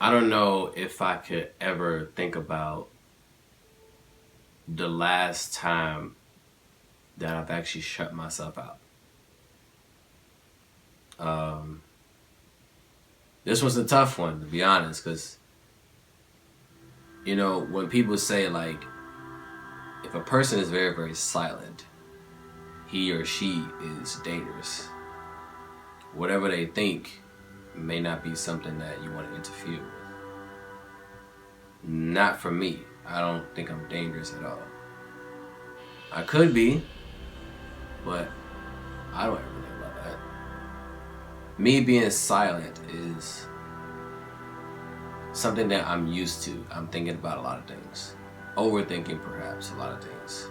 I don't know if I could ever think about the last time that I've actually shut myself out. Um, this was a tough one, to be honest, because, when people say, like, if a person is very, very silent, he or she is dangerous. Whatever they think may not be something that you want to interfere with. Not for me. I don't think I'm dangerous at all. I could be, but I don't ever think about that. Me being silent is something that I'm used to. I'm thinking about a lot of things. Overthinking, perhaps, a lot of things.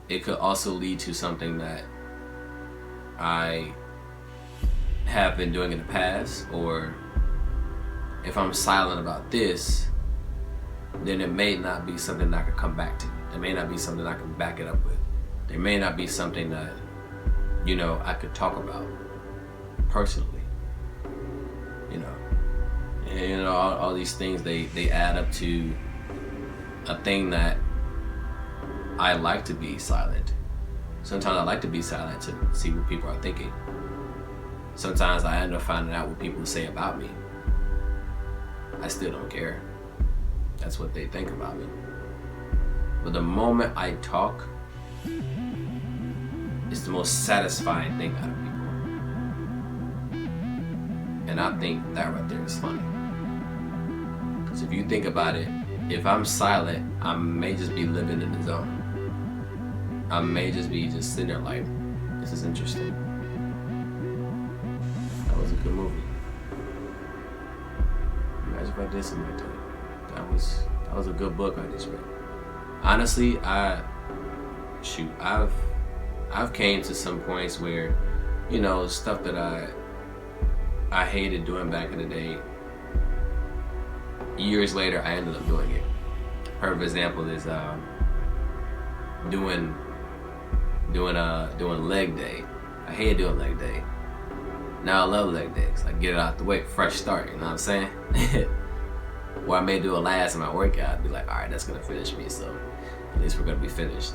It could also lead to something that I have been doing in the past, or if I'm silent about this, then it may not be something that I can come back to. It may not be something I can back it up with. There may not be something that, I could talk about personally. And all these things, they add up to a thing that I like to be silent. Sometimes I like to be silent to see what people are thinking. Sometimes I end up finding out what people say about me. I still don't care. That's what they think about me. But the moment I talk, it's the most satisfying thing out of people. And I think that right there is funny. Because if you think about it, if I'm silent, I may just be living in the zone. I may just be sitting there like, this is interesting. That was a good movie. Imagine if I did something like that. That was a good book I just read. Honestly, I've came to some points where, stuff that I hated doing back in the day. Years later, I ended up doing it. Perfect example is doing leg day. I hated doing leg day. Now I love leg days. I get it out the way, fresh start. You know what I'm saying? Or I may do a last in my workout. Be like, all right, that's gonna finish me. So at least we're gonna be finished.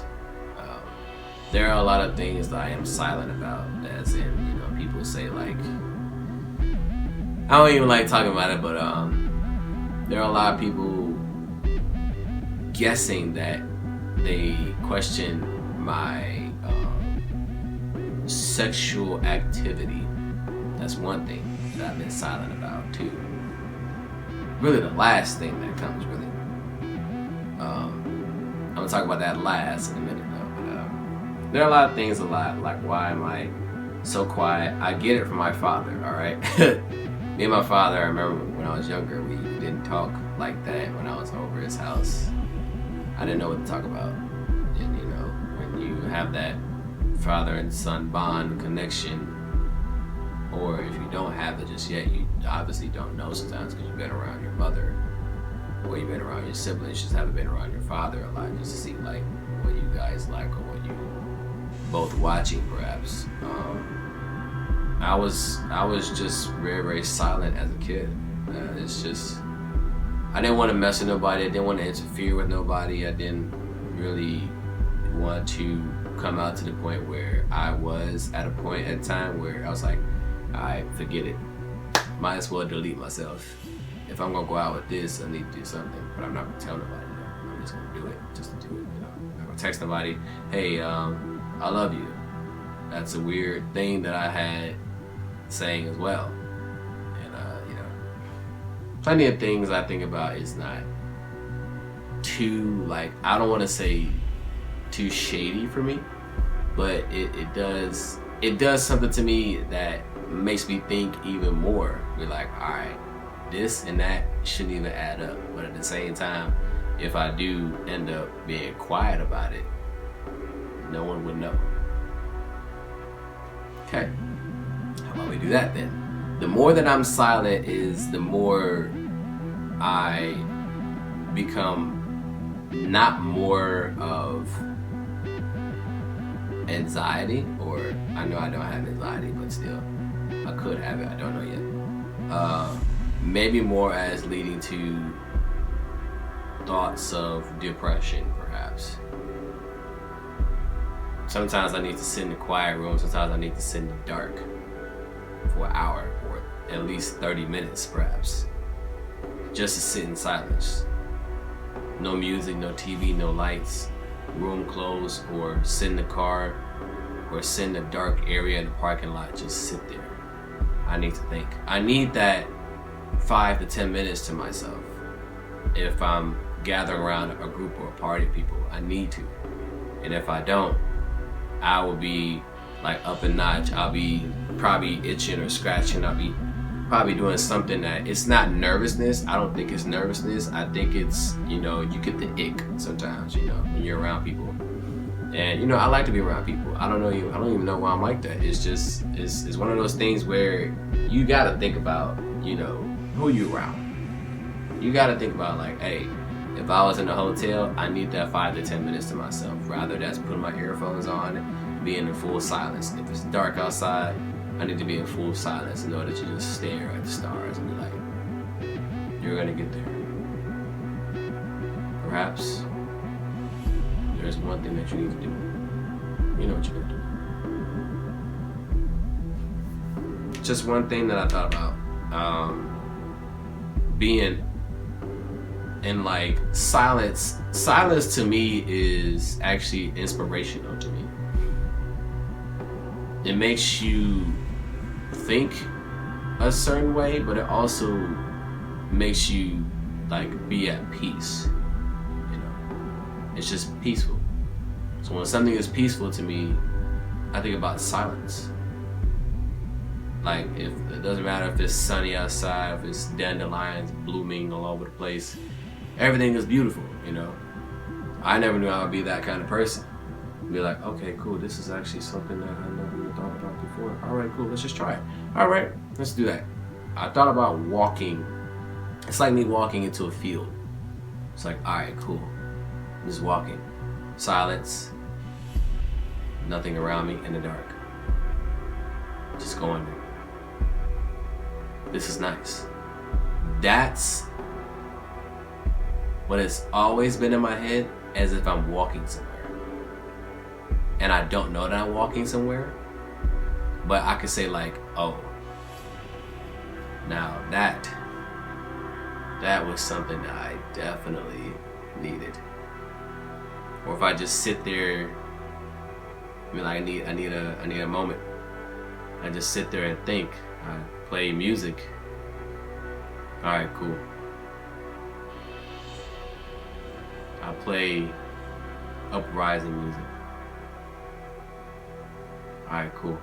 There are a lot of things that I am silent about. As in, people say like, I don't even like talking about it, but there are a lot of people guessing that they question my sexual activity. That's one thing that I've been silent about too. Really the last thing that comes really. I'm gonna talk about that last in a minute though. But there are a lot of things like why am I so quiet? I get it from my father, alright? Me and my father, I remember when I was younger, we didn't talk like that when I was over his house. I didn't know what to talk about. And when you have that father and son bond connection, or if you don't have it just yet, you obviously don't know sometimes because you've been around your mother, or you've been around your siblings, just haven't been around your father a lot, just to see like what you guys like or what you both watching perhaps. I was just very, very silent as a kid. It's just, I didn't want to mess with nobody. I didn't want to interfere with nobody. I didn't really want to come out to the point where I was at a point at time where I was like, alright, forget it. Might as well delete myself. If I'm gonna go out with this, I need to do something. But I'm not gonna tell nobody that. I'm just gonna do it, just to do it. I'm not gonna text somebody, hey, I love you. That's a weird thing that I had saying as well. And plenty of things I think about is not too, like, I don't want to say too shady for me, but it does something to me that makes me think even more. Be like, all right, this and that shouldn't even add up. But at the same time, if I do end up being quiet about it, no one would know. Okay, how about we do that then? The more that I'm silent is the more I become not more of anxiety, or I know I don't have anxiety, but still, I could have it, I don't know yet. maybe more as leading to thoughts of depression, perhaps. Sometimes I need to sit in a quiet room. Sometimes I need to sit in the dark for an hour or at least 30 minutes, perhaps, just to sit in silence. No music, no TV, no lights, room closed, or sit in the car, or sit in a dark area in the parking lot. Just sit there. I need to think. I need that 5 to 10 minutes to myself. If I'm gathering around a group or a party of people, I need to. And if I don't, I will be like up a notch. I'll be probably itching or scratching. I'll be probably doing something that it's not nervousness. I don't think it's nervousness. I think it's, you get the ick sometimes, when you're around people. And I like to be around people. I don't even know why I'm like that. It's just it's one of those things where you gotta think about, who you around. You gotta think about like, hey, if I was in a hotel, I need that 5 to 10 minutes to myself. Rather that's putting my earphones on, being in full silence. If it's dark outside, I need to be in full silence and know that you just stare at the stars and be like, you're gonna get there. Perhaps there's one thing that you need to do. You know what you're gonna do. Just one thing that I thought about. Being in like silence. Silence to me is actually inspirational to me. It makes you think a certain way, but it also makes you like be at peace. It's just peaceful. So when something is peaceful to me, I think about silence. Like, if it doesn't matter if it's sunny outside, if it's dandelions blooming all over the place, everything is beautiful, I never knew I would be that kind of person. Be like, okay, cool, this is actually something that I never even thought about before. All right, cool, let's just try it. All right, let's do that. I thought about walking. It's like me walking into a field. It's like, all right, cool. I'm just walking. Silence. Nothing around me in the dark. Just going there. This is nice. That's what has always been in my head, as if I'm walking somewhere. And I don't know that I'm walking somewhere, but I could say like, oh, now that was something that I definitely needed. Or if I just sit there, I need a moment. I just sit there and think. I play music. All right, cool. I play uprising music. All right, cool.